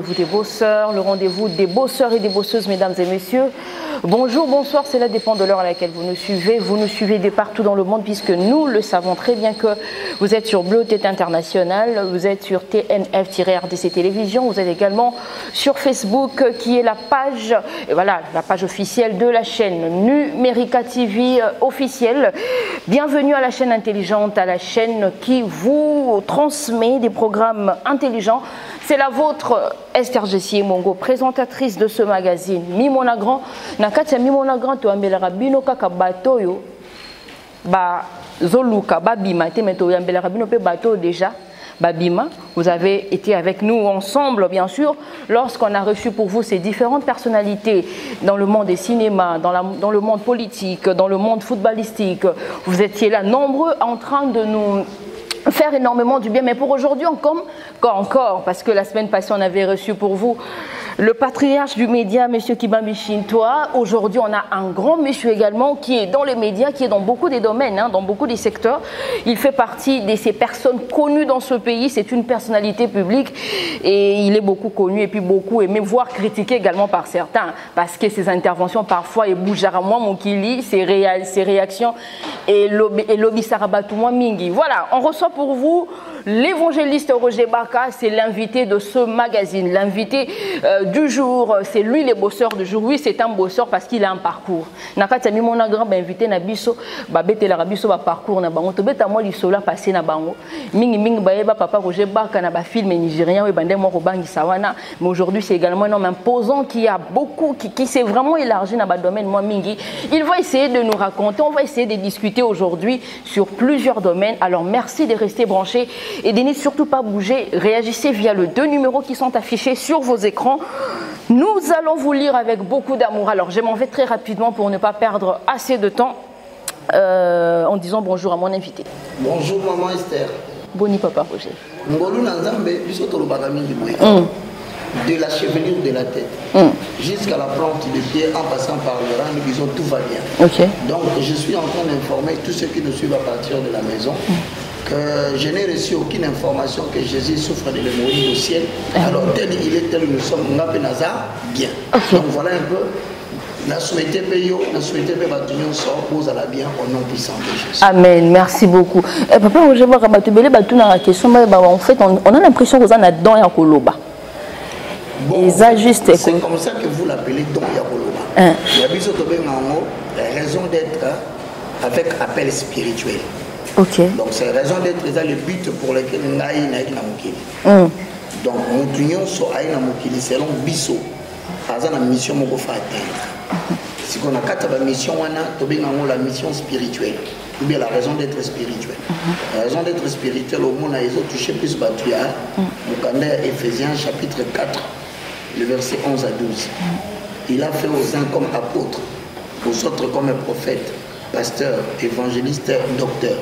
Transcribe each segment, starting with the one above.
rendez-vous des bosseurs, le rendez-vous des bosseurs et des bosseuses, mesdames et messieurs. Bonjour, bonsoir, cela dépend de l'heure à laquelle vous nous suivez. Vous nous suivez de partout dans le monde puisque nous le savons très bien que vous êtes sur Bleu Tête International, vous êtes sur TNF-RDC Télévision, vous êtes également sur Facebook qui est la page, et voilà, la page officielle de la chaîne Numérica TV officielle. Bienvenue à la chaîne intelligente, à la chaîne qui vous transmet des programmes intelligents. C'est la vôtre, Esther Jessie Mongo, présentatrice de ce magazine. Mimona Grand, Nakatia Mimona Grand, tu ambelara bino kaka bato yo, ba zoluka, ba bima, te meto ambelara bino pe bato déjà, ba bima. Vous avez été avec nous ensemble, bien sûr, lorsqu'on a reçu pour vous ces différentes personnalités dans le monde des cinémas, dans le monde politique, dans le monde footballistique. Vous étiez là nombreux en train de nous faire énormément du bien, mais pour aujourd'hui encore, parce que la semaine passée on avait reçu pour vous le patriarche du média, M. Kibambi Shintoa. Aujourd'hui on a un grand monsieur également qui est dans les médias, qui est dans beaucoup des domaines, hein, dans beaucoup des secteurs. Il fait partie de ces personnes connues dans ce pays, c'est une personnalité publique et il est beaucoup connu et puis beaucoup aimé, voire critiqué également par certains, parce que ses interventions parfois et boujarama mokili, ses réactions et lobby sarabatoumo mingi. Voilà, on reçoit pour vous l'évangéliste Roger Baka, c'est l'invité de ce magazine, l'invité du jour, c'est lui le bosseur du jour. Oui, c'est un bosseur parce qu'il a un parcours. Nakati ami mon grand invité na biso, ba betela rabiso ba parcours na bango. To beta moi lisola passé na bango. Mingi ba papa Roger Baka na ba film nigérien we bande mo robangi sawana. Mais aujourd'hui, c'est également un homme imposant qui a beaucoup qui s'est vraiment élargi dans ba domaine moi mingi. Il va essayer de nous raconter, on va essayer de discuter aujourd'hui sur plusieurs domaines. Alors merci de rester branchés et de ne surtout pas bouger. Réagissez via les 2 numéros qui sont affichés sur vos écrans. Nous allons vous lire avec beaucoup d'amour. Alors je m'en vais très rapidement pour ne pas perdre assez de temps en disant bonjour à mon invité. Bonjour maman Esther. Boni papa Roger. De la chevelure de la tête jusqu'à la plante de pied en passant par le rang, nous disons tout va bien. Okay. Donc je suis en train d'informer tous ceux qui nous suivent à partir de la maison que je n'ai reçu aucune information que Jésus souffre de l'hémorroïde au ciel. Alors tel il est, tel nous sommes, bien. Okay. Donc voilà un peu. La souhaité Péyo, la souhaité Pébatunion sort, pose à la bien au nom puissant de Jésus. Amen, merci beaucoup. Papa, je vois que la question, en fait, on a l'impression que vous en avez dans la Koloba. Bon, c'est comme ça que vous l'appelez don Yakoloba. Il y a besoin de raison d'être avec appel spirituel. Okay. Donc c'est raison d'être le but pour lequel nous avons donc nous unions sur Aïna Mokili selon Bisso. La mission qu'on va atteindre. Si on a 4 missions, on a la mission spirituelle, ou bien la raison d'être spirituelle. La raison d'être spirituelle, au monde, ils ont touché plus battu. Nous Éphésiens chapitre 4, le verset 11 à 12. Il a fait aux uns comme apôtres, aux autres comme prophètes, pasteurs, évangélistes, docteurs.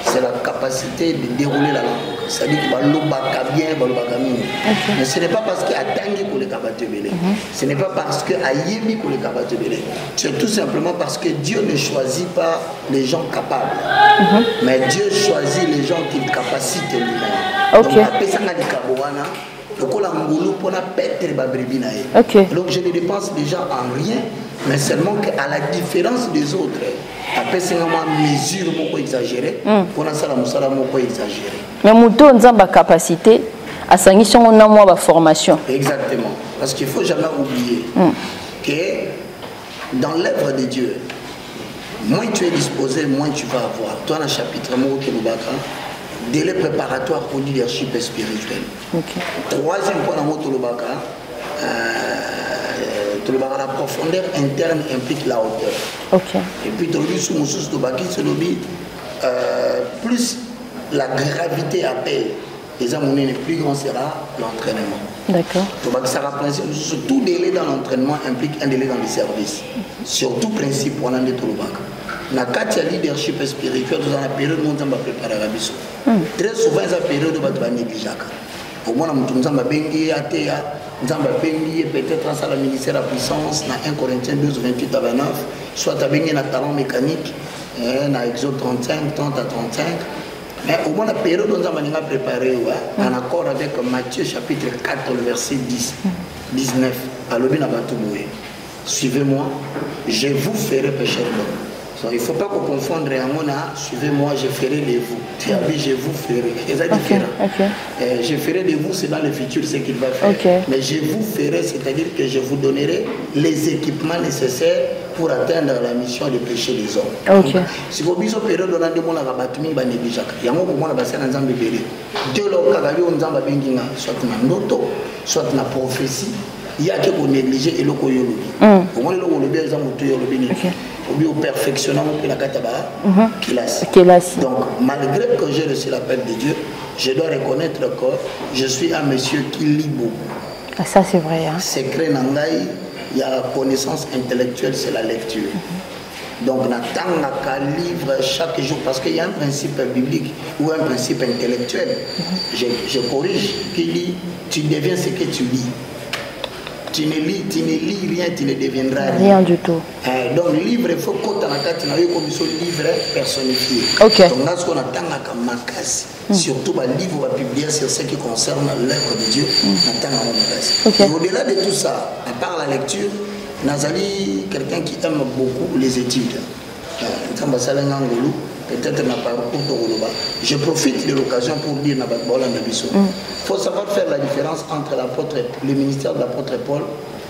C'est la capacité de dérouler la langue. C'est-à-dire qu'il va bien, mais ce n'est pas parce qu'il a tangué pour les capables. Ce n'est pas parce qu'il a yémi pour les capables. C'est tout simplement parce que Dieu ne choisit pas les gens capables. Mais Dieu choisit les gens qu'il capacite lui-même. Donc je ne dépense déjà en rien, mais seulement qu'à la différence des autres, après c'est une mesure beaucoup exagérée, pour ça la musala beaucoup exagérée. Mais nous avons la capacité à s'engager dans la formation. Exactement, parce qu'il ne faut jamais oublier que dans l'œuvre de Dieu, moins tu es disposé, moins tu vas avoir. Toi, dans le chapitre délai préparatoire au leadership spirituel. Troisième point dans votre Lobaka, la profondeur interne implique la hauteur. Et puis plus la gravité appelle, les hommes le plus grand sera l'entraînement. D'accord. Tout délai dans l'entraînement implique un délai dans le service. Surtout principe on a de Tolobaka. Na kati ya leadership spirituel dans la période où on va préparer la biso. Très souvent la période où on va négliger. Au moins on va bengi atea, on va bengi peut-être dans la ministère de la puissance dans 1 Corinthiens 12 28 à 29, soit à bengi na talent mécanique, na Exode 35 30 à 35. Mais au moins la période où nous avons préparé, en accord avec Matthieu chapitre 4, le verset 19, à l'Obinabatouboé. Suivez-moi, je vous ferai pécher l'homme. Il ne faut pas qu'on confonde suivez-moi, je ferai de vous. Tu as dit, je vous ferai. C'est différent. Je ferai de vous, c'est dans le futur ce qu'il va faire. Mais je vous ferai, c'est-à-dire que je vous donnerai les équipements nécessaires pour atteindre la mission de pécher les hommes. Si vous avez une période où vous avez battu, vous avez négligé. Il y a un moment où vous avez négligé. Dieu l'a soit dans l'auto, soit dans la prophétie. Il y a quelqu'un qui négligé et l'autre qui au moins l'autre au perfectionnant la kataba donc malgré que j'ai reçu l'appel de Dieu, je dois reconnaître que je suis un monsieur qui lit beaucoup. Ça c'est vrai. Secret nangai, il y a la connaissance intellectuelle, c'est la lecture. Donc n'attends qu'un livre chaque jour parce qu'il y a un principe biblique ou un principe intellectuel. Je corrige qui dit tu deviens ce que tu lis. Tu ne lis rien, tu ne deviendras rien du tout. Donc, le livre, il faut qu'on ait un livre personnifié. Donc, là, ce qu'on attend, surtout le livre va publier sur ce qui concerne l'œuvre de Dieu. Et au-delà de tout ça, à part la lecture, Nazali, quelqu'un qui aime beaucoup les études. Peut-être n'a pas je profite de l'occasion pour dire il faut savoir faire la différence entre le ministère de l'apôtre Paul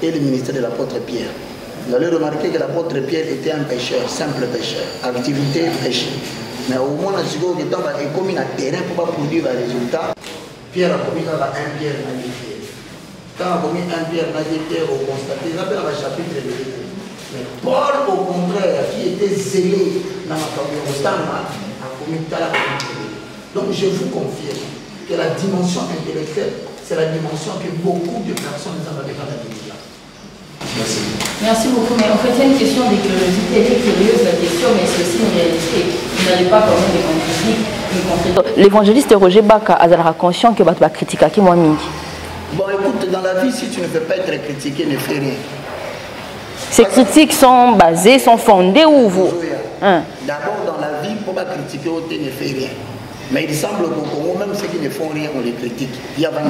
et le ministère de l'apôtre Pierre. Vous allez remarquer que l'apôtre Pierre était un pécheur, simple pécheur, activité péché. Mais au moins, il est commis un terrain pour produire un résultat. Pierre a commis un Pierre Pierre. Quand on a commis un Pierre Pierre, on constate, il appelle le chapitre de l'Église. Mais Paul, au contraire, qui était zélé dans ma famille, a commis tal. Donc je vous confirme que la dimension intellectuelle, c'est la dimension que beaucoup de personnes ont avec la Bible. Merci. Merci beaucoup. Mais en fait, il y a une question de curiosité. Elle est curieuse, la question, mais c'est aussi une réalité. Vous n'allez pas quand même les l'évangéliste Roger Baka a conscient que tu vas critiquer qui moi mingi. Bon, écoute, dans la vie, si tu ne veux pas être critiqué, ne fais rien. Ces critiques sont basées, sont fondées où vous D'abord, dans la vie, pour ne pas critiquer, on ne fait rien. Mais il semble qu'au Congo, même ceux qui ne font rien, on les critique. Il y a donc,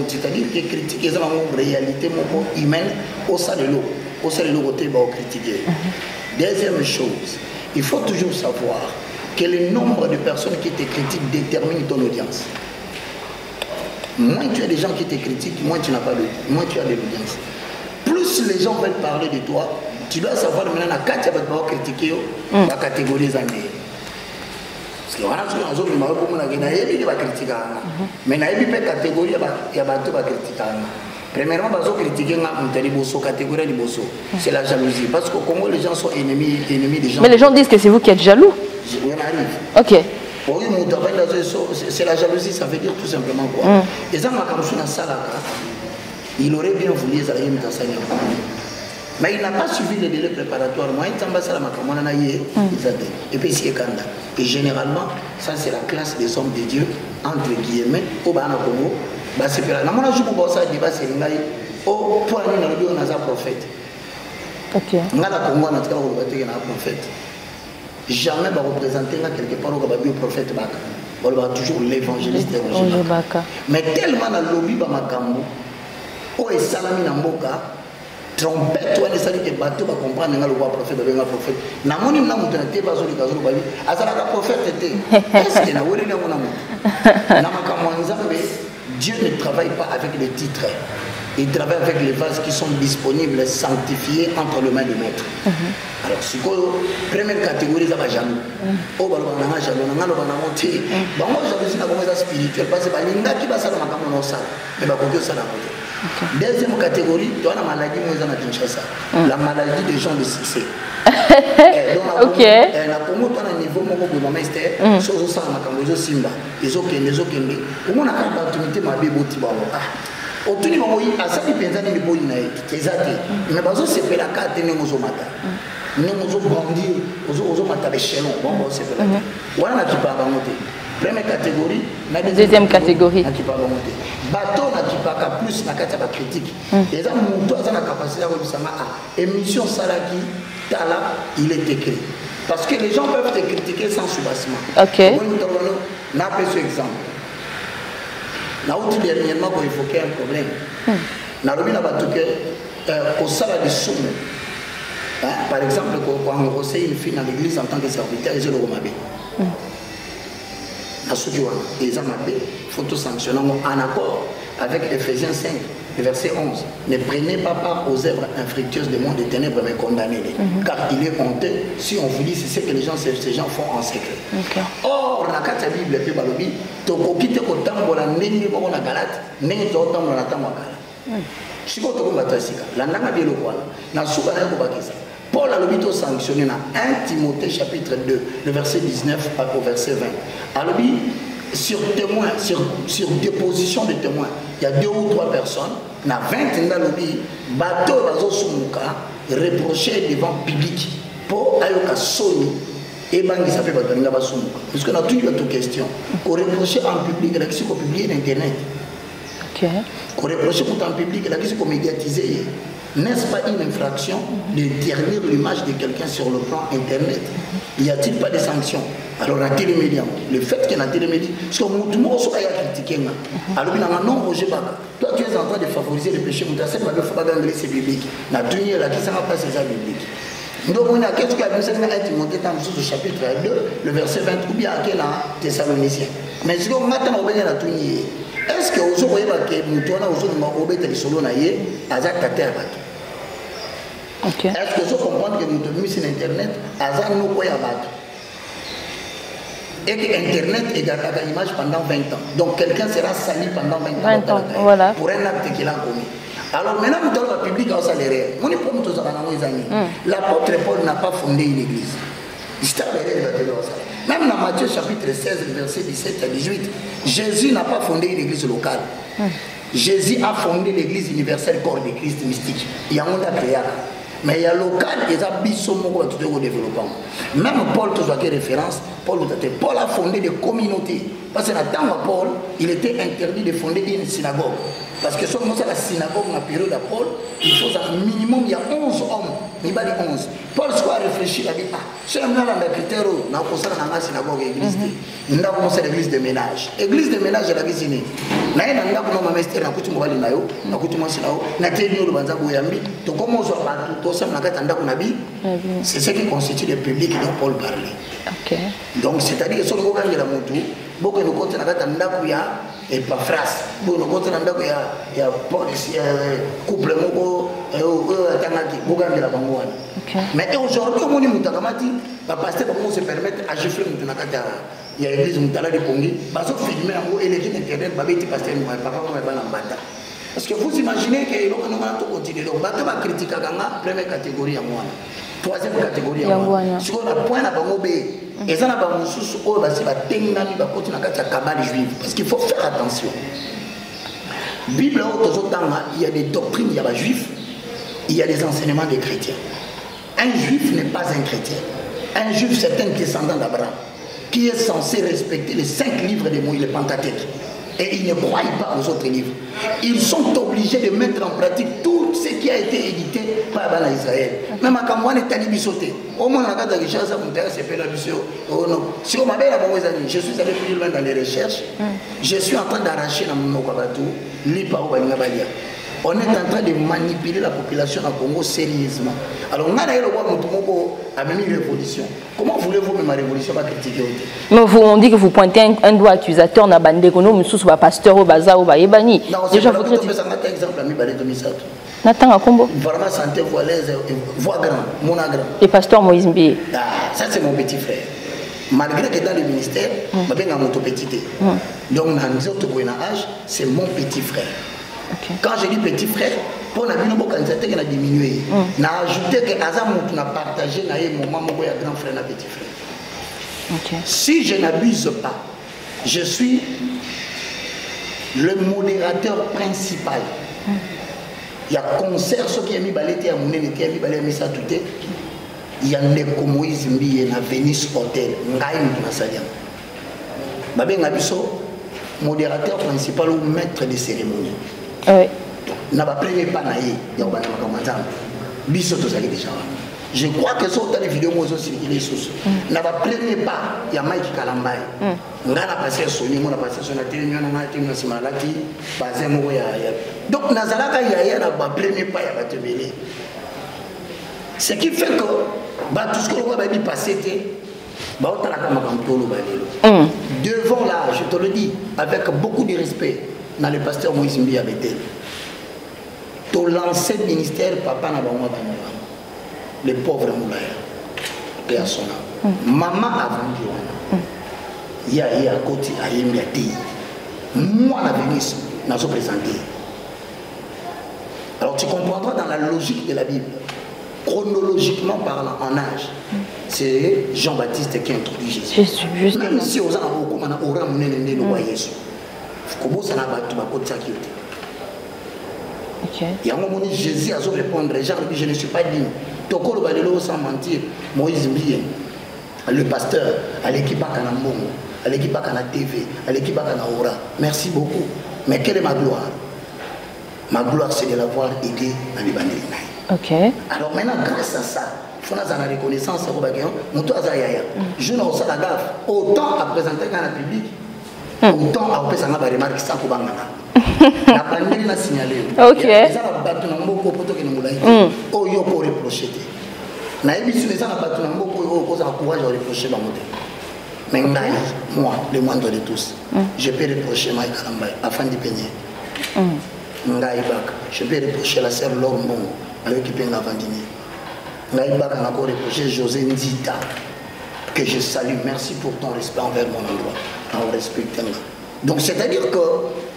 c'est-à-dire que critiquer, c'est une réalité humaine au sein de l'eau. Au sein de l'eau, on va critiquer. Deuxième chose, il faut toujours savoir que le nombre de personnes qui te critiquent détermine ton audience. Moins tu as des gens qui te critiquent, moins tu n'as pas de, moins tu as de l'audience. Plus les gens veulent parler de toi, tu dois savoir maintenant quand tu vas critiquer la catégorie des années. Parce que voilà, ce qu'on a dit, il va critiquer. Mais il y a une catégorie, il y a des critiquer. Premièrement, il faut critiquer la catégorie de Bosso. C'est la jalousie. Parce qu'au Congo, les gens sont ennemis des gens. Mais les gens disent que c'est vous qui êtes jaloux. On arrive. Ok. C'est la jalousie, ça veut dire tout simplement quoi. Et ça, il aurait bien voulu les aller dans sa mais il n'a pas suivi les délais préparatoires. Moi, et puis ici, et généralement, ça c'est la classe des hommes de Dieu, entre guillemets, au Bana Congo. C'est pour ça que au point où on a un prophète. Ok. On a un prophète. Jamais va représenter quelque part au prophète Baka. On va toujours l'évangéliste de Baka. Mais tellement dans le lobby Bamakambo, où est Salami Namboka, trompette, ou est-ce que bateau va comprendre le prophète, le prophète. Namoni Namutanate, Bazo de Gazou Babi, Azala prophète était. Est-ce que Nawoli Namonamu Namakamanzambe, Dieu ne travaille pas avec les titres. Il travaille avec les vases qui sont disponibles, sanctifiés entre les mains du maître. Alors, c'est quoi la première catégorie, ça va jaloux. Oh, bah, on a jaloux, on a monté. Bah, moi, jalousie, c'est comme ça spirituel. Parce que l'inda qui va ça dans ma caméra, on sait. Mais bah, on ça dans la deuxième catégorie, tu as la maladie, moi, on a Kinshasa. La maladie des gens de succès. Ok. La Congo, tu as un niveau, mon bourgmestre, chose ça, ma caméra, Simba. Les autres, comment on a une opportunité, ma bébé, au tout niveau, à ça, il pense à des boys naïfs, mais bazo c'est fait la carte de nos mata. Nous nous grandir, aux mata d'échelon. Bon, c'est fait la carte. Voilà qui part à monter. Première catégorie, deuxième catégorie. Qui part à monter. Bateau n'a qui part plus na carte à critique. Et ça, mon toit, ça la capacité à revenir ça. Émission Salaki, Tala, il est écrit. Parce que les gens peuvent te critiquer sans soubassement. Ok. On a pris ce exemple. On a dernièrement pour évoquer un problème. On a remis au salaire de somme. Par exemple, quand on reçoit une fille dans l'église en tant que serviteur, ils ont le remabé. Les amabés, il faut tout sanctionner en accord avec Ephésiens 5, verset 11. Ne prenez pas part aux œuvres infructueuses des mondes des ténèbres, mais condamnez-les. Car il est honteux si on vous dit c'est ce que ces gens font en secret. Or, dans la Bible, tu quitte au temps la nene na galate, nene to temps la temps kala. Si ko to batasika, la nanga de lokwana, na suka na ko bakisa. Paul a le to sanctionné dans 1 Timothée chapitre 2, le verset 19 au verset 20. Alors, sur témoins, sur déposition de témoins, il y a 2 ou 3 personnes, na 20 dans le bateau bazo sumuka reproché devant public pour ayoka soni et bangi ça fait pas nga basumuka. Parce qu'on a toujours toute question. Qu'on reprocher en public, là qui qu'on publier sur internet. OK. Qu'on reprocher en public, là qui qu'on médiatiser. N'est-ce pas une infraction de ternir l'image de quelqu'un sur le plan internet? Y a-t-il pas de sanctions? Alors la télémédia, le fait qu'il y a la télémédia, parce que tout le monde a critiqué. Alors il y a un nombre de toi tu es en train de favoriser le péché, mais tu sais pas qu'il ne faut pas gagner c'est biblique. La tenue là qui s'en va pas c'est ça biblique. Donc on a qu'est-ce qu'il y a besoin de Timothée dans le chapitre 2, le verset 20 ou bien à quel Thessaloniciens. Mais si on attend on va la tenue. Est-ce que vous voyez que Moutouna vous avez obéi les solos naïe Azak Tater Est-ce que vous comprenez que nous sommes sur Internet Azak nous quoi abattre et que Internet est dans l'image pendant 20 ans. Donc quelqu'un sera sali pendant 20 ans voilà. Pour un acte qu'il a commis. Alors maintenant nous avons le public en salaire. On est pour nous tous l'apôtre Paul n'a pas fondé une église. Même dans Matthieu chapitre 16, verset 17 à 18, Jésus n'a pas fondé une église locale. Jésus a fondé l'église universelle corps de Christ mystique. Il y a un monde à créer. Mais il y a local, il y a tout au développement. Même Paul, tu as référence, Paul a fondé des communautés. Parce que dans Paul, il était interdit de fonder une synagogue. Parce que seulement la synagogue, dans la période de Paul, il faut un minimum, il y a 11 hommes. Il y a 11. Paul a réfléchi, il a dit, si on a un critère, on a commencé à la synagogue et l'église. On a commencé à l'église de ménage. L'église de ménage, elle a dit, na ina ngako na master na kuti mobali nayo na kuti mwasi nayo na tenyo lo banza boyambi to comment zo ba to ça na kata ndako na bi c'est ce qui constitue le public dont Paul parlait. OK. Donc c'est-à-dire que solo ko ngela mutu boko no kote na kata ndako ya et pas phrase boko no kote na ndako ya police couple moko atangaki boko ngela bango wana. OK. Mais aujourd'hui on moni mutakamati ba pasteur ba se permettre à gifler mutu na kata il y a l'église Moutala de Pongi, baso filmer en haut et l'église internet, babeti pasteur papa comme un bambata. Parce que vous imaginez que l'on va tout continuer. Donc, bateau va critiquer la première catégorie à moi, troisième catégorie à moi. Si on a point à Bangobé, et ça n'a pas mon sous haut, c'est la tengani, va continuer à la cabane juive. Parce qu'il faut faire attention. Bible, il y a des doctrines, il y a des juifs, il y a des enseignements des chrétiens. Un juif n'est pas un chrétien. Un juif, c'est un descendant d'Abraham, qui est censé respecter les 5 livres de Moïse, le Pentateuque. Et ils ne croient pas aux autres livres. Ils sont obligés de mettre en pratique tout ce qui a été édité par Israël. Même à Kamouane et Tani Bissoté. Au moins, on a gardé Richard, ça m'intéresse, c'est la mission. Si on m'avait la bonne année, je suis allé plus loin dans les recherches. Je suis en train d'arracher dans mon Okabatou, l'Ipa ou Balingabalia. On est en train de manipuler la population au Congo sérieusement. Alors, on a d'ailleurs le Congo a même une révolution. Comment voulez-vous que ma révolution va critiquer? Mais on dit que vous pointez un doigt accusateur dans la bande nous sommes pasteur au bazar ou baïbani. Déjà, vous critiquez. Un exemple, ami Balé de Misato. Nathan, combo. Vraiment, santé, voix l'aise, voix grand, mon grand. Et pasteur Moïse Mbié. Ça, c'est mon petit frère. Malgré que dans le ministère, je suis mon petit. Donc, dans les autres âge, c'est mon petit frère. Okay. Quand je dis petit frère, pour la vie, on a diminué. On a ajouté que Azam a partagé mon maman, mon grand frère, et petit frère. Okay. Si je n'abuse pas, je suis le modérateur principal. Il y a concert, ceux qui ont mis balé, à mon qui a mis balé, à tout. Il y a Ndeko Moïse Mbiye na Venice Hotel, Ngaï Mounassadiam. Babé Ngabiso, modérateur principal ou maître de cérémonie. Oui. Na ba premier pas naïe ya ba na kamazam biso to zali déjà Je crois que ça, les vidéos, moi aussi, il est sous. N'a pas premier pas, il y a Mike Kalambay. On a passé Sony, on a passé son atelier, on a été dans ce maladie, basé en Moya. Donc, Nazalaka, il y a un premier pas, il y a te mêler. Ce qui fait que, tout ce qu'on va passer, devant là, je te le dis, avec beaucoup de respect, dans le pasteur Moïse Mbi Abedel, ton lancé ministère, papa n'a pas les pauvres moulins, paix à son âme. Maman a vendu, il y a à côté, à Yembiati. Moi, la Vénice, n'a pas présenté. Alors tu comprendras dans la logique de la Bible, chronologiquement parlant, en âge, c'est Jean-Baptiste qui introduit Jésus. Même si on a ramené le roi Jésus, il faut que ça n'a pas tout à côté de ça qui est. Il y a un moment où Jésus a répondre, je ne suis pas digne. Toko le balelo sans mentir, Moïse Mbien, le pasteur, à l'équipe à Kanambongo, à l'équipe à Kana TV, à l'équipe à Kana Ora. Merci beaucoup. Mais quelle est ma gloire? Ma gloire, c'est de l'avoir aidé à l'Ibandé. Ok. Alors maintenant, grâce à ça, il faut avoir la reconnaissance. Je n'ai pas la gaffe. Autant à présenter dans le public, autant à faire des remarques sans qu'on la pandémie l'a signalé. Ok. Les gens ont battu dans beaucoup pour que nous l'ayons. Oh, yo pour reprocher. Naïbi sur les gens ont battu dans beaucoup pour cause encourage à reprocher dans mon mais moi, le moindre de tous, je peux reprocher Mike Kalambay afin de peigner. Je peux reprocher la sœur Laure Mbongo avec qui peint la Vandini. Naïbak a encore reproché José Ndita que je salue. Merci pour ton respect envers mon endroit. En respectant. Donc c'est-à-dire que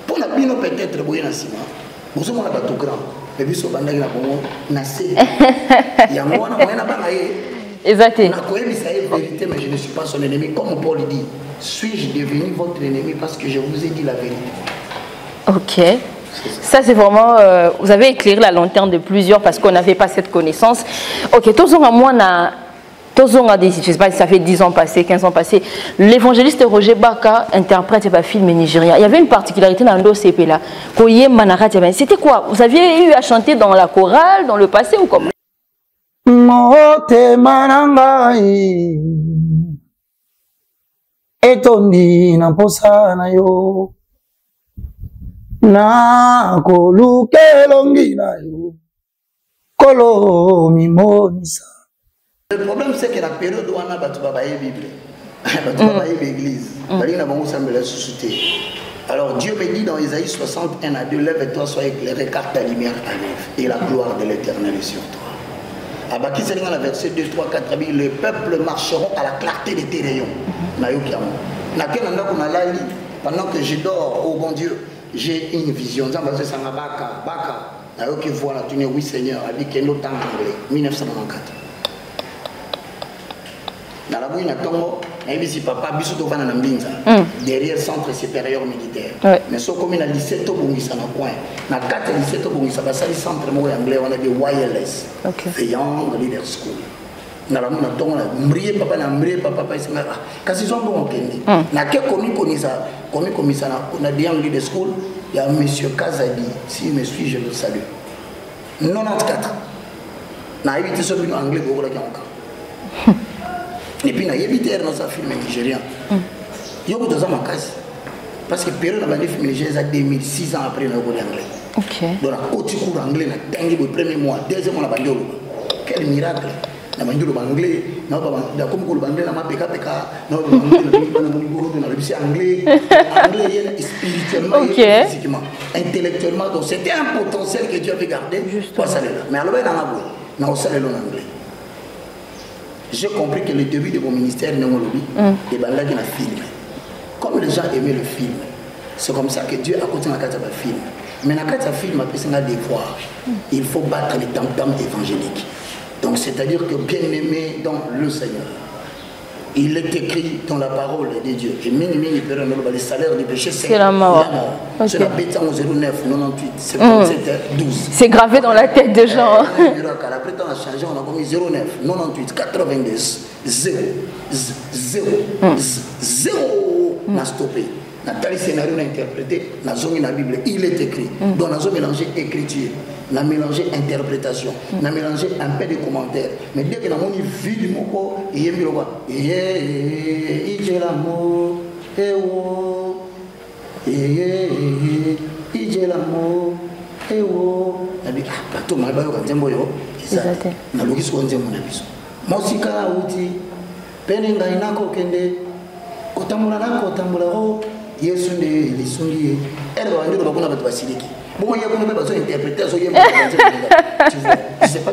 pour la bino peut-être bouillir dans ciment, vous avez pas tout grand. Mais puis sur bandage la bongo, nasé. Il y a moi na pas exactement. On a connu ça est vérité, mais je ne suis pas son ennemi. Comme Paul dit, suis-je devenu votre ennemi parce que je vous ai dit la vérité. Ok. Ça, c'est vraiment... vous avez éclairé la lanterne de plusieurs parce qu'on n'avait pas cette connaissance. Ok, tous à moi, je ne sais pas si ça fait 10 ans passés, 15 ans passés. L'évangéliste Roger Baka interprète un film nigérien. Il y avait une particularité dans le CP là. C'était quoi? Vous aviez eu à chanter dans la chorale, dans le passé ou comment? Na kolukelongi na yo kolo mimonisa. Le problème c'est que la période où on a battu la Bible, battu l'église, alors Dieu me dit dans Isaïe 61 à 2, lève-toi, sois éclairé car ta lumière arrive et la gloire de l'Éternel est sur toi. Abaki c'est dans la verset 2, 3, 4, les peuples marcheront à la clarté de tes rayons. Pendant que je dors, oh bon Dieu, j'ai une vision. Oui Seigneur, avec un autre anglais, 1994. Dans la bouille, si papa derrière centre supérieur militaire. Mais ce comme il a lycée, tout le monde dans le coin. Dans 4 lycées, tout le monde dans le centre anglais, on a des wireless. The Young Leader School. Dans la bouille, papa n'a mbrié papa, parce qu'ils ont bon entendu. Na que commis ça, on a des Young Leader School. Il y a M. Kazadi, s'il me suit, je le salue. 94. On a évité ce film anglais pour le encore. Et puis on a évité dans sa film nigérien. Il y a beaucoup de gens en casse. Parce que période dans le film nigérien, c'est 2006 ans après le anglais. Donc la côte cours anglais, on a gagné le premier mois, deuxième mois, on a gagné. Quel miracle! On a gagné le anglais, on a comme le anglais, on a PK, on a anglais, anglais spirituellement et physiquement, intellectuellement. Donc c'était un potentiel que Dieu avait gardé pour ça là. Mais alors on a salé l'anglais. J'ai compris que le début de mon ministère n'est pas et ben là il y a un film. Comme les gens aimaient le film, c'est comme ça que Dieu a continué à faire le film. Mais dans le film, après c'est un devoir. Il faut battre les tam-tams évangéliques. Donc c'est-à-dire que bien aimé dans le Seigneur, il est écrit dans la parole de Dieu. Et le salaire du péché, c'est la mort. C'est la bêta en 09, 98, 77, 12. C'est gravé dans la tête des gens. Après, on a changé, on a commis 09, 98, 82, 0, 0, 0. On a stoppé. On a tel scénario, on a interprété, on a zoomé la Bible, il est écrit. Donc on a mélangé écriture. on a mélangé interprétation, on a mélangé un peu de commentaires. Mais dès que on a vu du mot, il y a un l'amour, il y a l'amour, tout mal bayo kanzembo yo exact na loki so nzembo na biso mosika uti penenga inako kende kotamula nako tambula o yesu nde lisungi ero andiro bakuna batu basiliki bon ya kuna besoin interpréter so yemba tu vois je sais pas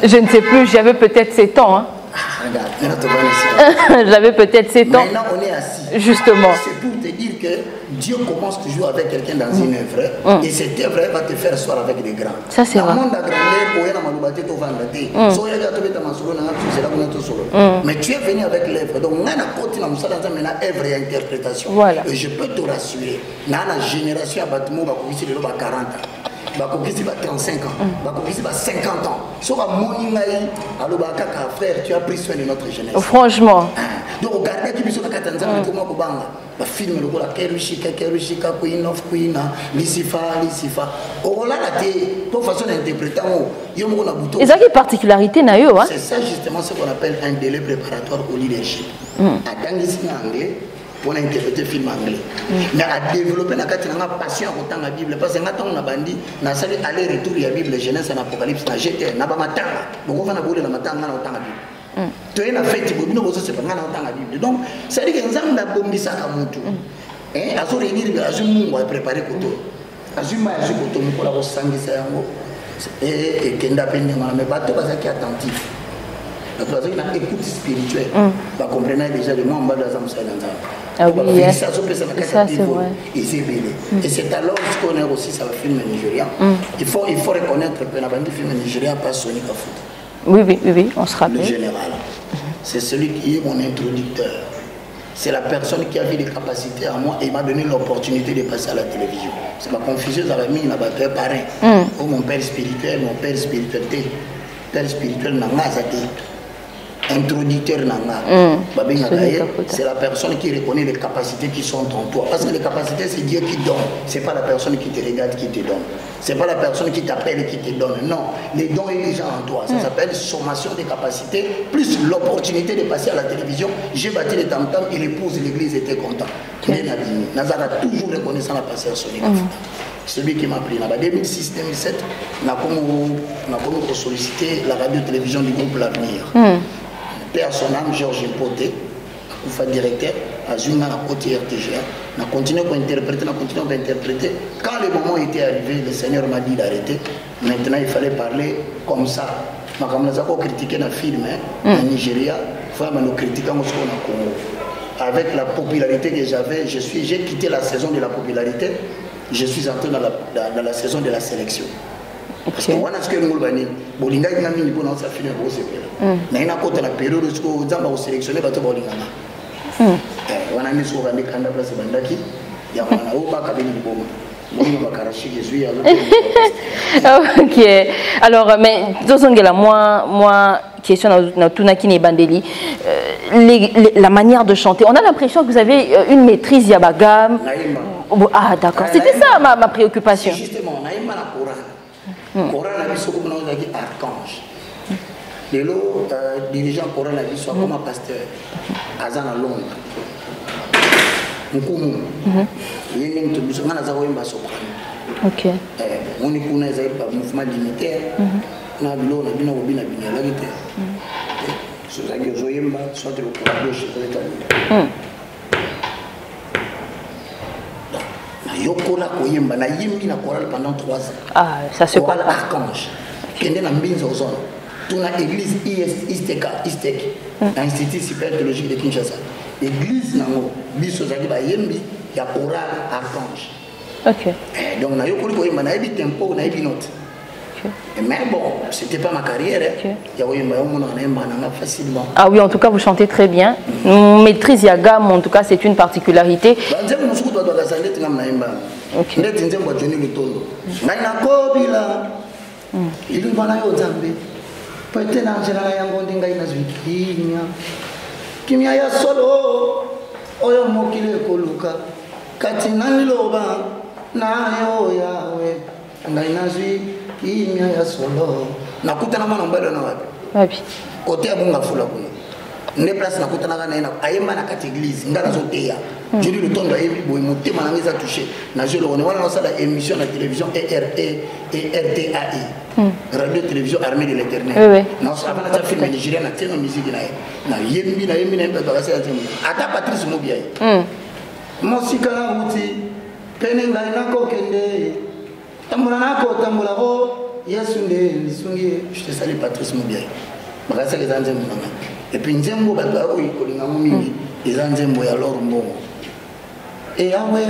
je ne sais plus j'avais peut-être 7 ans hein. J'avais peut-être 7 ans. Maintenant, on est assis. Justement. C'est pour te dire que Dieu commence toujours avec quelqu'un dans une œuvre. Et cette œuvre va te faire soir avec des grands. Ça, c'est vrai. Mais tu es venu avec l'œuvre. Donc, on a œuvre et interprétation. Voilà. Et je peux te rassurer, dans la génération à Batimo, il y a 40 ans. Bakokisi va 35 ans, Bakokisi va 50 ans. Sauf à Moningaï, alors Bakaka frère, tu as pris soin de notre jeunesse. Franchement. Donc regardez qui bisou na Katanzania comment kobanga. Ba film le kola Kerushika Queen of Queen, Lisifa. Oh là là de façon d'interpréter yo mo na buto. Et ça qui particularité na yo hein. C'est ça justement ce qu'on appelle un délai préparatoire au leadership. Atangisi en anglais. Pour interpréter le film anglais. Mais à développer la passion autant la Bible. Parce que quand on a bandit, on a salé aller-retour, il y a la Bible, Genèse et Apocalypse, on a jeté, on a pas matin. Donc on va bouler la matin, on a autant la Bible. Tu es une fête, tu peux c'est pas autant la Bible. Donc, ça veut dire que nous avons la bombe ça comme tout. Et à se réunir, à se mouvoir, préparer Koto. À se mouvoir, à se Koto, nous collabons sans guisser en haut. Et Kenda Pendema, mais bateau, c'est qui est attentif. Donc, parce qu'il y a une écoute spirituelle. Vous comprenez déjà le monde de la Zamsa. Ah oui, ça c'est vrai. Et c'est alors qu'on est aussi sur le film nigérien. Il faut reconnaître que le film nigérien pas Sonic Foot. Oui, on se rappelle. Le général. C'est celui qui est mon introducteur. C'est la personne qui a vu des capacités à moi et m'a donné l'opportunité de passer à la télévision. C'est ma confieuse à la mine, ma père parrain. Oh, mon père spirituel, Père spirituel, Nangazate. Introducteur Nanga. C'est la personne qui reconnaît les capacités qui sont en toi. Parce que les capacités, c'est Dieu qui donne. Ce n'est pas la personne qui te regarde qui te donne. Ce n'est pas la personne qui t'appelle et qui te donne. Non, les dons est déjà en toi. Ça s'appelle sommation des capacités, plus l'opportunité de passer à la télévision. J'ai battu les tam-tams et l'épouse de l'église était content. Nazar a toujours reconnaissant la passé à Sonic. Celui qui m'a pris. En 2006-2007, on a sollicité la radio-télévision du groupe L'Avenir. Père son âme, Georges Impoté, directeur, à Zunga, la côté RTGA. On a continué à interpréter. Quand le moment était arrivé, le Seigneur m'a dit d'arrêter. Maintenant, il fallait parler comme ça. Je n'ai critiqué le film en Nigeria. Il fallait nous critiquer au Congo. Avec la popularité que j'avais, j'ai quitté la saison de la popularité. Je suis entré dans la saison de la sélection. Parce que on a ce que nous avons bolinga ina mini bona ça finir au CPL. Na ina kota la période où nzamba au sélectionner bato bolinga na. Wana ni so bandi kanda place bandaki ya wana o ba kabini boma. Ok. Alors, mais moi, question na tunaki ne bandeli. La manière de chanter, on a l'impression que vous avez une maîtrise yabagam. Ah d'accord, c'était ça ma préoccupation. Justement, on a une Coran. Coran a vu ce qu'on a dit archange. De l'eau, dirigeant Coran a vu soit comme un pasteur. Azan à Londres. Nkumu. Yéni tout doucement na zawo imba soprano. Ok. On est kuna za pas mouvement dignitaire. Na bilo na bino bina bina la gite. So za que zo yemba soit le courage chez l'état. Yokola koyemba na yembi na chorale pendant 3 ans. Ah, ça se comprend. Archange. Kende na mbinzo zone. Tuna église ISTK, Institut Supérieur Théologique de Kinshasa. Église nango biso zali ba yembi ya chorale archange. OK. Donc na yokoli koyemba na yebi tempo na yebi note. Mais bon, c'était pas ma carrière. Ah oui, en tout cas, vous chantez très bien. Maîtrise Yagam, en tout cas, c'est une particularité. Ok. ngai nazwi kimia ya solo nakutana mwana mbalo na wapi côté abonga fula kuna ne place nakutana kana ina ayema na kati église ngana zoteya je dis le ton doit être boy motema na ngeza toucher na je le on wana ça la émission la télévision RTAI radio télévision armée de l'éternel non ça va na film nigérien na tena musique na yembi na mpe ba ça ata Patrice Mobiaye mosika na uti penenga na kokende tambula nako tambula ho yesu nde lisungi je te salue Patrice Mobiaye bakasa les anzembo nanga et puis nzembo ba ba ko ikolinga mingi les anzembo ya loro mbongo e yawe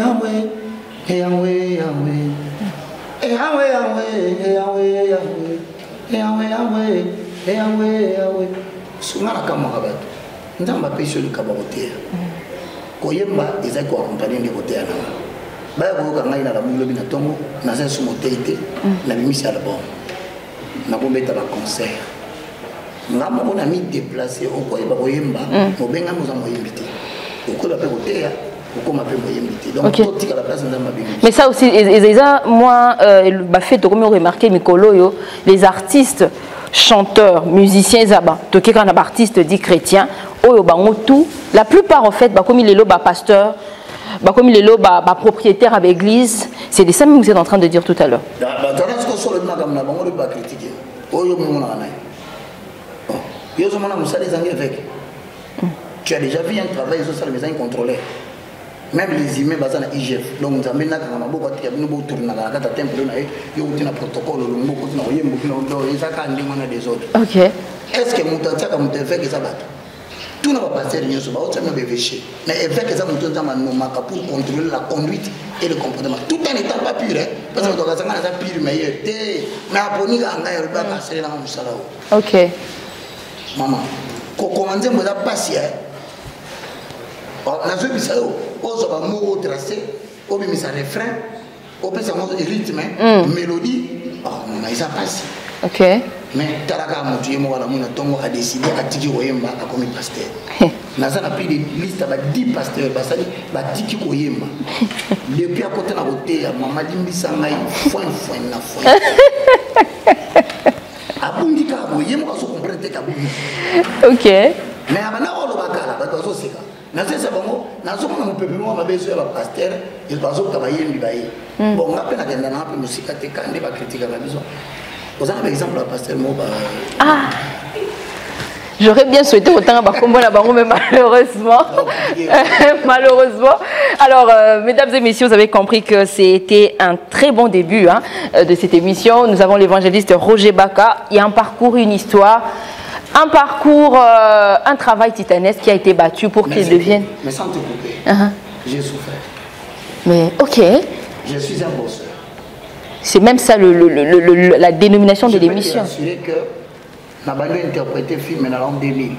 sungana kama kabatu nzamba pesho likabaotea koyemba ezaki ko accompagner de côté ana ba ko ngai na la mulo bina tongo na za sumo teite na bimisi album na bombeta ba concert ngama on a mis déplacer au koyeba koyemba mobenga nous avons invité au ko la pe kotea au ko ma pe moyembité donc tout la place nzamba bimisi. Mais ça aussi moi ba fait to comme remarquer Mikolo yo les artistes chanteurs musiciens zaba to ki kana artiste dit chrétien oyo bango tout la plupart en fait ba comme il est là pasteur bah comme il est là bah propriétaire avec église c'est de ça que vous êtes en train de dire tout à l'heure. Tu as déjà vu un travail sur ça, mais incontrôlé. Même les humains basés dans IGF. Donc nous avons beaucoup de tourner dans la temple, il y a un protocole, des autres. Ok. Est-ce que mon temps fait que ça va? Tout n'a pas passé rien sur le bas, mais avec les amours pour contrôler la conduite et le comportement. Tout en étant pas pur, parce que dans la pire meilleur. Mais après, nous avons ok. Maman, quand on commence à passer, on a vu ça, on a un mot tracé, on a mis un refrain, on a mis un rythme, mélodie, on a mis ça passé. Ok. Mais Taraka Moutiemo a décidé à Tiki Oyemba à comme pasteur. Naza a pris des listes avec 10 pasteurs, bah Tiki Oyemba. Depuis à côté de la beauté, Maman Limbi Sangaï, foin na foin. Abundika Oyemba, on comprend que Kabouni. Ok. Mais avant on le bakala, bah toi aussi. Naza Sabongo, Nazo mon peuple, moi ma besoin de pasteur, il va au Kabayem Bibaye. Bon, on a peine à gagner un peu de musique à te candider, va critiquer la maison. Vous avez un exemple, pasteur Moba. Ah, j'aurais bien souhaité autant mais malheureusement. Malheureusement. Alors, mesdames et messieurs, vous avez compris que c'était un très bon début de cette émission. Nous avons l'évangéliste Roger Baka. Il y a un parcours, une histoire, un parcours, un travail titanesque qui a été battu pour qu'il devienne. Mais sans te couper, j'ai souffert. Mais ok. Je suis un bosseur. C'est même ça la dénomination de l'émission. Je peux t'assurer que j'ai interprété le film en 2000.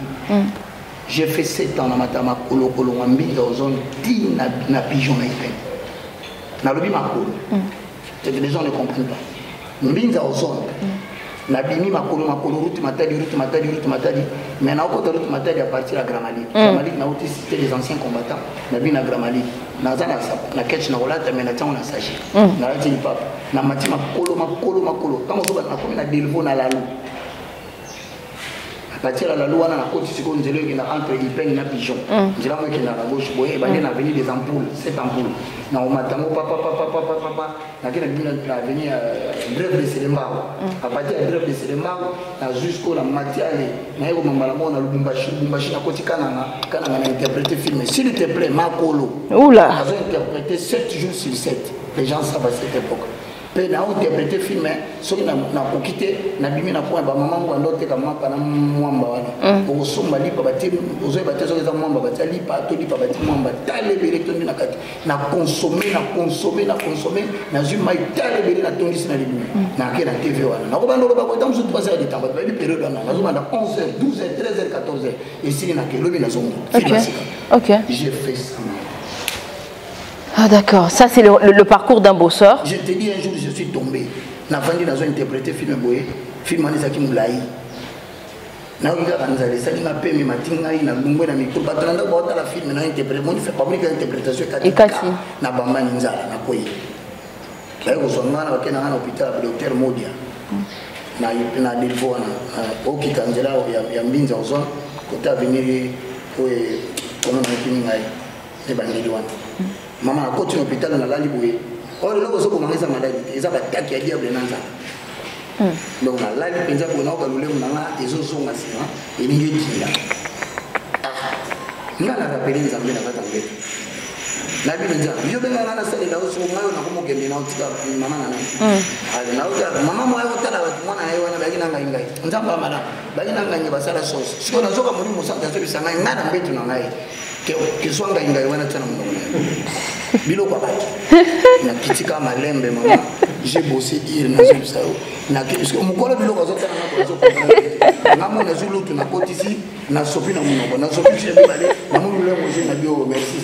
J'ai fait 7 ans dans ma tama Kolo Kolo Wambi dans zone 10 na pigeon na ipen. Na lobi makolo. C'est que les gens ne comprennent pas. Mbinza au zone. Na bimi makolo route matadi. Mais na okota route matadi à partir à Gramali. Gramali na outil c'était les anciens combattants. Na bina Gramali. Na zana na catch na rolata mais na tango na sagi. Na rati ni papa. Na mati makolo. Quand on va na comme na delvo na lalu. À partir de la loi, on a côté ce qu'on dirait entre Ipen et Pigeon. Je dirais que dans la gauche, on a venu des ampoules, 7 ampoules. On a papa, on a venu grève de Sélémao. À partir de grève de Sélémao, jusqu'au la matière, on a le Bumbashi, on a côté Kananga, on a interprété le film. S'il te plaît, Makolo, on a interprété 7 jours sur 7. Les gens savent à cette époque. Mais na interprété film soki na kokité na bimi na point ba maman ngo ndote kama kana mwamba wana o somba lipa bati ozo bati soki za mwamba bati lipa to lipa bati mwamba tale bele tondi na kati na consommer na zuma tale bele na tondi sina libu na kena TV wana na ko bando ba ko tam so passer à temps ba période na zuma na 11h 12h 13h 14h et si na ke lobi na zongo. OK. J'ai fait ça. Ah d'accord, ça c'est le parcours d'un bosseur. Je te dis un jour je suis tombé. Na vandi na zo interpréter film boye, film Anisaki Moulai. Na olinga kanzale sali na pemi matinga ina lungwe na miko batranda ba la film na interpréter, moi fait pas une interprétation kati. Na bamba nzala na koyi. bayekozwa ngana bakenda ngana hôpital ya docteur Modia na delfo wana okita nzela ya mbinza ozwa kota venir oye kono na kini ngai ne bandeli wana mama akoti na hôpital na lali boye oyo loko soko mangeza maladi eza bataki ya diable na nzaka donc na lali penza bona okalule munanga ezozonga sima elingi etinda ngana rapele nzambe na kata ngete na binza yo benga ngana sale na oso ngayo na kumugende na utika mama nana na utika mama moyo tala watu mwana nayo wana bagi nanga ingai nzamba mala bagi nanga nyi basala sauce siko na zoka muri musanta so bisanga ngana mbetu na ngai ke swanga ingai wana tana munona bilo kwa baki na kitika malembe mama j'ai bossé hier na zubisa na kisko mukolo bilo kwa zota na kwa zota ngamo na zulu tuna kotisi na sopi na munoko na sopi chez bale na mulu le moje na bio merci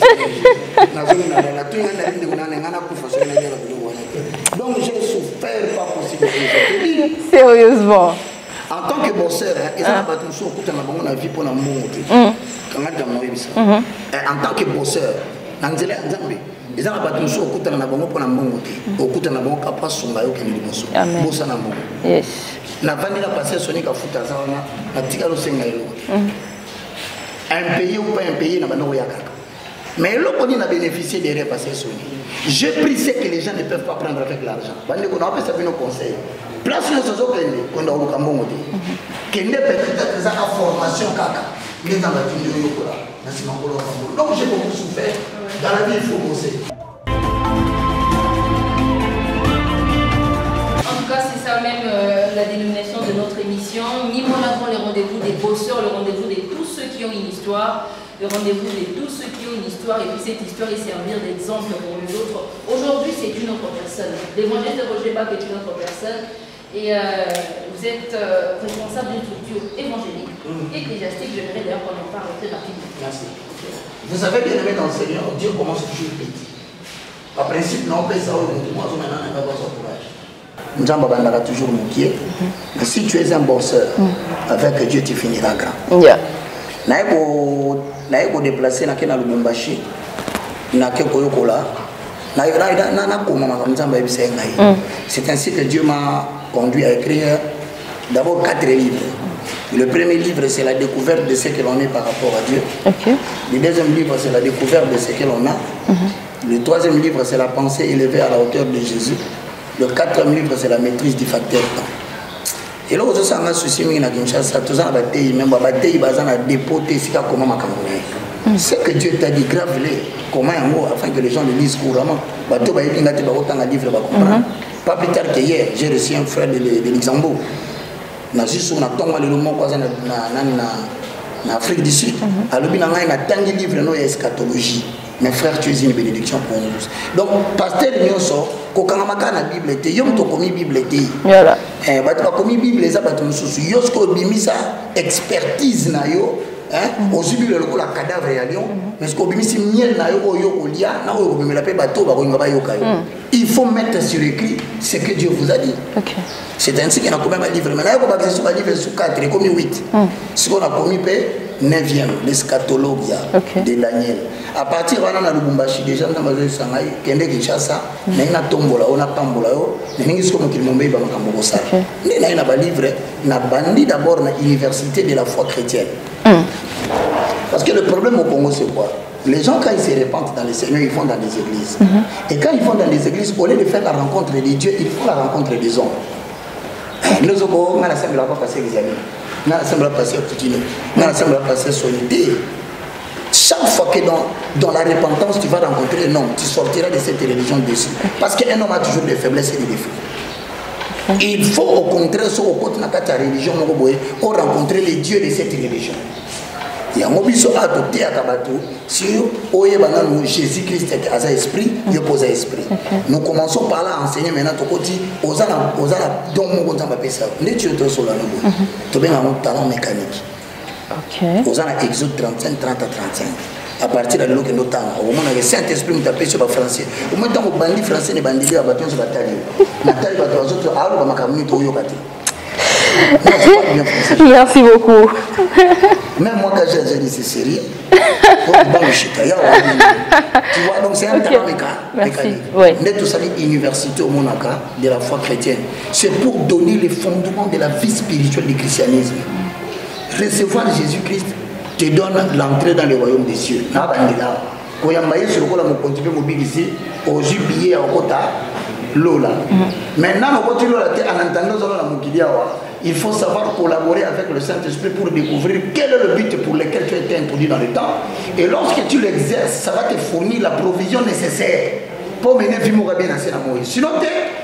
na zulu na la tu ngana ndi kuna ngana kufa so na lelo bilo wana donc j'ai souffert pas possible sérieusement en tant que bosseur et ça va tout sur kuta na bango na vie pour na mbongo kanga damoyo bisa en tant que bosseur na nzela nzambe ils ont pas toujours écouté na bango pour na mbongo te écouté na bango kapra songa yo keni liboso bosa na mbongo yes na vandi la passer sonika futa za wana na tika lo senga yo impayé ou pas impayé na bando ya kaka mais loko ni na bénéficier des repasser soni j'ai pris ce que les gens ne peuvent pas prendre avec l'argent bande ko na pas ça nos conseils place no sozo kende ko ndo ko mbongo te kende peut-être za formation kaka les dans la vie yo ko la na sima ko lo donc j'ai beaucoup souffert. Dans la vie, il faut bosser. En tout cas, c'est ça même la dénomination de notre émission. Ni mon avant les rendez-vous des bosseurs, le rendez-vous de tous ceux qui ont une histoire, le rendez-vous de tous ceux qui ont une histoire, et puis cette histoire est servir d'exemple pour les autres. Aujourd'hui, c'est une autre personne. L'évangile de Roger Bach est une autre personne. Et vous êtes responsable d'une structure évangélique, ecclésiastique. J'aimerais d'ailleurs qu'on en parle très rapidement. Merci. Vous savez bien aimé dans le Seigneur, Dieu commence toujours petit. Par principe, non, mais ça, moi, maintenant, on n'a pas besoin de courage. Njamba bandara toujours moukier. Mais si tu es un bosseur, avec Dieu, tu finiras grand. Yeah. Naïko déplacé na kena Lubumbashi, na keko yokola, c'est ainsi que Dieu m'a conduit à écrire d'abord 4 livres. Le premier livre, c'est la découverte de ce que l'on est par rapport à Dieu. Okay. Le deuxième livre, c'est la découverte de ce que l'on a. Le troisième livre, c'est la pensée élevée à la hauteur de Jésus. Le quatrième livre, c'est la maîtrise du facteur temps. Et là, on a un souci, mais Kinshasa, tout ça, même dépoté, ce que Dieu t'a dit, grave-les. Comment un mot, afin que les gens le lisent couramment. Pas plus tard qu'hier, j'ai reçu un frère de Luxembourg. Na juste on a tombé le mot quoi na Afrique du Sud. Alors bien on a tant de livres no eschatologie. Mes frères, tu es une bénédiction pour nous. Donc pasteur nyonso ko kanga makana Bible te yom to komi Bible te. Voilà. Ba to komi Bible za ba to mususu yosko bimisa expertise na yo. Aujourd'hui le la cadavre ya lion mais ce qu'on bimisi miel na yo oyo kolia na oyo bimela pe bato ba ko ngaba yo kayo. Il faut mettre sur écrit ce que Dieu vous a dit. Okay. C'est ainsi qu'il y a combien de livres. Mais là, il y a un livre sur 4, il y a commis 8. Ce qu'on a commis, 9e, l'eschatologie de Daniel. À partir de là, on a Lubumbashi, déjà, on a besoin de Sangaï, Kende Kinshasa, on a Tombola, on a Pambola, on a Mumbai, on a un livre, on a bandi d'abord dans l'université de la foi chrétienne. Parce que le problème au Congo, c'est quoi? Les gens, quand ils se répandent dans le Seigneur, ils vont dans des églises. Et quand ils vont dans des églises, au lieu de faire la rencontre des dieux, ils font la rencontre des hommes. Nous avons passé les années. Nous avons passé Poutine. Nous avons passé Solité. Chaque fois que dans la repentance, tu vas rencontrer un homme, tu sortiras de cette religion dessus. Parce qu'un homme a toujours des faiblesses et des défauts. Il faut au contraire, sur le côté de la religion, pour rencontrer les dieux de cette religion. Il y a un mobiso adopté à Kabatou sur Jésus-Christ a un esprit, il pose un esprit. Nous commençons par là à enseigner maintenant au côté aux ala dont on va appeler ça. Les dieux sont sur la nouvelle. Tu as un talent mécanique. Aux ala Exode 35, 30 à 35. À partir de là, nous avons au moment où le Saint-Esprit nous appelle sur le français. Au moment où le bandit français est bandit, il va battre sur la taille. La taille va battre sur la taille. Merci beaucoup. Même moi, quand j'ai dit c'est sérieux, Tu vois, donc c'est un talent mécanique. On est tous à l'université au Monaka de la foi chrétienne. C'est pour donner les fondements de la vie spirituelle du christianisme. Recevoir Jésus-Christ te donne l'entrée dans le royaume des cieux. Quand il y a un sur le continent mobilisé, au jubilé, au quota, Lola. Maintenant, au côté Lola, en entendant la Moukiliawa, il faut savoir collaborer avec le Saint-Esprit pour découvrir quel est le but pour lequel tu as été introduit dans le temps. Et lorsque tu l'exerces, ça va te fournir la provision nécessaire pour mener Vimoura bien à Moïse. Sinon,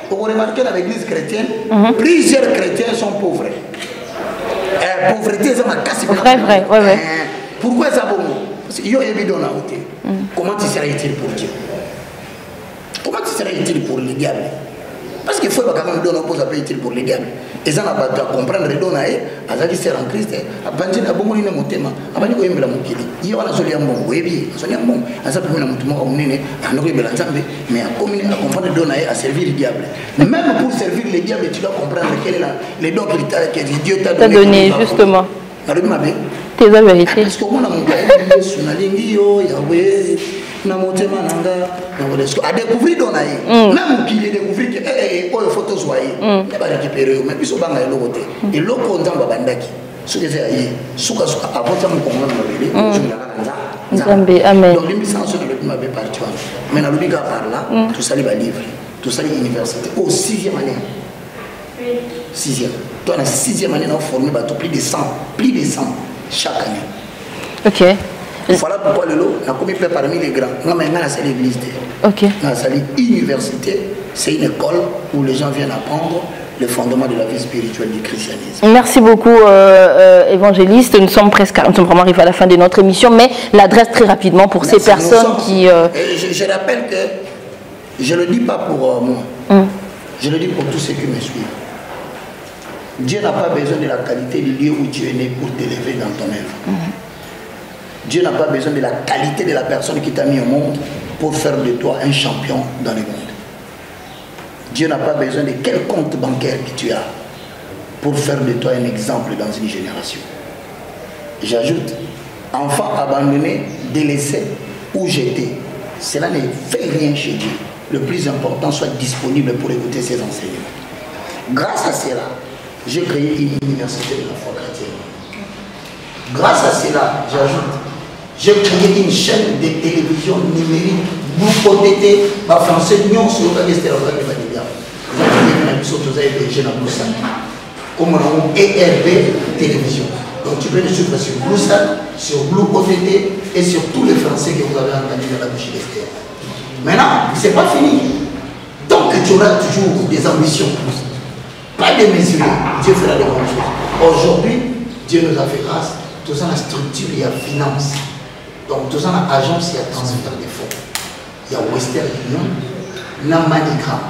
vous remarquez dans l'église chrétienne, plusieurs chrétiens sont pauvres. Pauvreté, c'est ma casse. Vrai. Pourquoi ça vaut? Parce qu'il y a évident là. Comment tu seras utile pour Dieu? Comment tu seras utile pour le diable? Parce qu'il faut quand même donner un peu utile pour les diables. Et ça n'a pas à comprendre les dons à eux, à ceux qui sont en Christ, à Banjin, à Bongo, à Motema, à Banjin, à Mokili. Il y a un seul bon, oui, à son bon, à sa première Motema, à Mouné, à Noé Belanzambe, mais à comprendre les dons à eux, à servir le diable. Même pour servir les diables, tu dois comprendre quel est les dons que Dieu t'a donné. Justement. Tes vérités. Parce qu'au moins, on a dit, Yahweh. À découvrir même qu'il est découvrir que les photos soient pas récupéré mais puis souvent il côté et l'autre on va bandaki ce que c'est souka avant ça me comprendre amen donc l'impuissance de l'homme avait parti mais dans le biga par là tout ça les va livrer tout ça les universités au 6e année 6e toi la 6e année on a formé plus de 100 chaque année. OK. Voilà pourquoi le lot a commis parmi les grands. Non, mais là, c'est l'église. OK. Là, c'est l'université. C'est une école où les gens viennent apprendre les fondements de la vie spirituelle du christianisme. Merci beaucoup, évangéliste. Nous sommes vraiment arrivés à la fin de notre émission, mais l'adresse très rapidement pour ces personnes qui... Je rappelle que je ne le dis pas pour moi. Je le dis pour tous ceux qui me suivent. Dieu n'a pas besoin de la qualité du lieu où tu es né pour t'élever dans ton œuvre. Dieu n'a pas besoin de la qualité de la personne qui t'a mis au monde pour faire de toi un champion dans le monde. Dieu n'a pas besoin de quel compte bancaire que tu as pour faire de toi un exemple dans une génération. J'ajoute, enfant abandonné, délaissé ou jeté, cela ne fait rien chez Dieu. Le plus important, soit disponible pour écouter ses enseignements. Grâce à cela, j'ai créé une université de la foi chrétienne. Grâce à cela, j'ajoute, j'ai créé une chaîne de télévision numérique, Blue OTT, français, Nyon sur le Palestin, comme on ERB télévision. Donc tu peux le suivre sur Bluesat, sur Blue OTT et sur tous les Français que vous avez entendus dans la bouche d'Esther. Maintenant, ce n'est pas fini. Donc tu auras toujours des ambitions. Pas démesurées, Dieu fera de bonnes choses. Aujourd'hui, Dieu nous a fait grâce. Tout ça, la structure, il y a finance. Donc, tout ça, l'agence, il y a transfert des fonds. Il y a Western Union, il y a Manigram.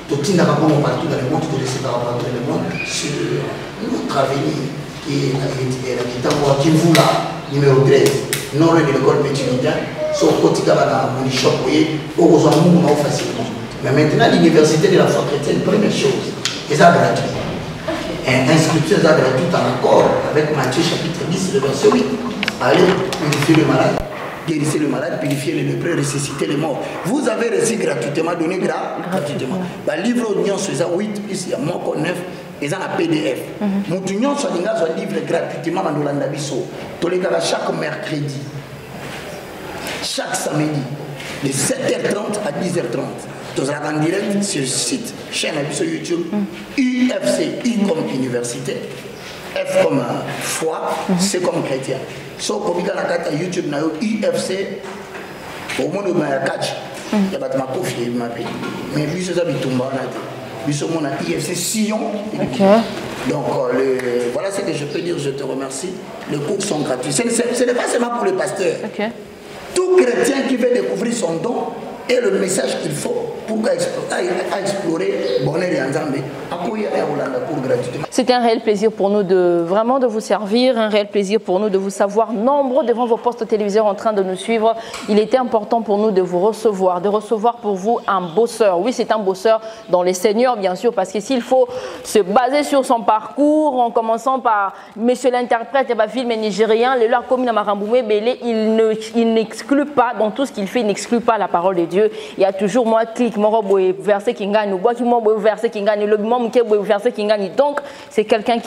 Tout le monde partout dans le monde, tout le monde dans le monde, sur notre avenir, qui est la Kivu, numéro 13, non de l'école métier, sur le côté de mon shop, au besoin de facilement. Mais maintenant, l'université de la foi chrétienne, première chose, c'est gratuit. Inscription gratuite en accord avec Matthieu chapitre 10, le verset 8. Allez, purifier le malade, guérissez le malade, purifier les lépreux, ressusciter les morts. Vous avez reçu gratuitement, donné gratuitement. Le livre Union sur 8, il y a mon 9, et ça a PDF. Mon Union sur un livre gratuitement dans l'Olanda Bisso. Tous les gars, chaque mercredi, chaque samedi, de 7h30 à 10h30. Tous en direct sur le site, chaîne sur YouTube, UFC, I comme université, F comme foi, C comme chrétien. So, comme il y a YouTube, UFC, au monde où il y a catch, il y a pas de ma confiance, mais lui, c'est ça, il tombe en tête. Lui, c'est mon IFC Sion. Donc, voilà ce que je peux dire, je te remercie. Les cours sont gratuits. Ce n'est pas seulement pour les pasteurs. Tout chrétien qui veut découvrir son don, et le message qu'il faut pour explorer bonheur et ensemble, C'est un réel plaisir pour nous de vraiment de vous servir, un réel plaisir pour nous de vous savoir nombreux devant vos postes téléviseurs en train de nous suivre. Il était important pour nous de vous recevoir, de recevoir pour vous un bosseur. Oui, c'est un bosseur dans les seigneurs, bien sûr, parce que s'il faut se baser sur son parcours, en commençant par Monsieur l'interprète et film nigérien, le leur comme il n'exclut pas, dans tout ce qu'il fait, il n'exclut pas la parole de Dieu. Il y a toujours moi clic, mon verset qui gagne, verset qui gagne, le verset qui gagne. Donc, c'est quelqu'un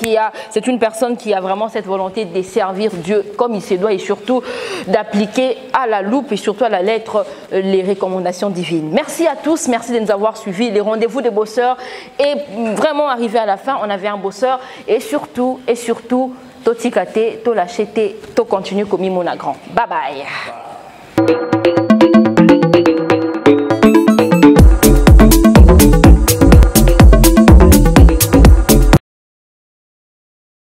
c'est une personne qui a vraiment cette volonté de servir Dieu comme il se doit et surtout d'appliquer à la loupe et surtout à la lettre les recommandations divines. Merci à tous, merci de nous avoir suivis. Les rendez-vous des bosseurs est vraiment arrivé à la fin. On avait un bosseur et surtout, to tikate, to lachete, to continue comme mon grand. Bye bye.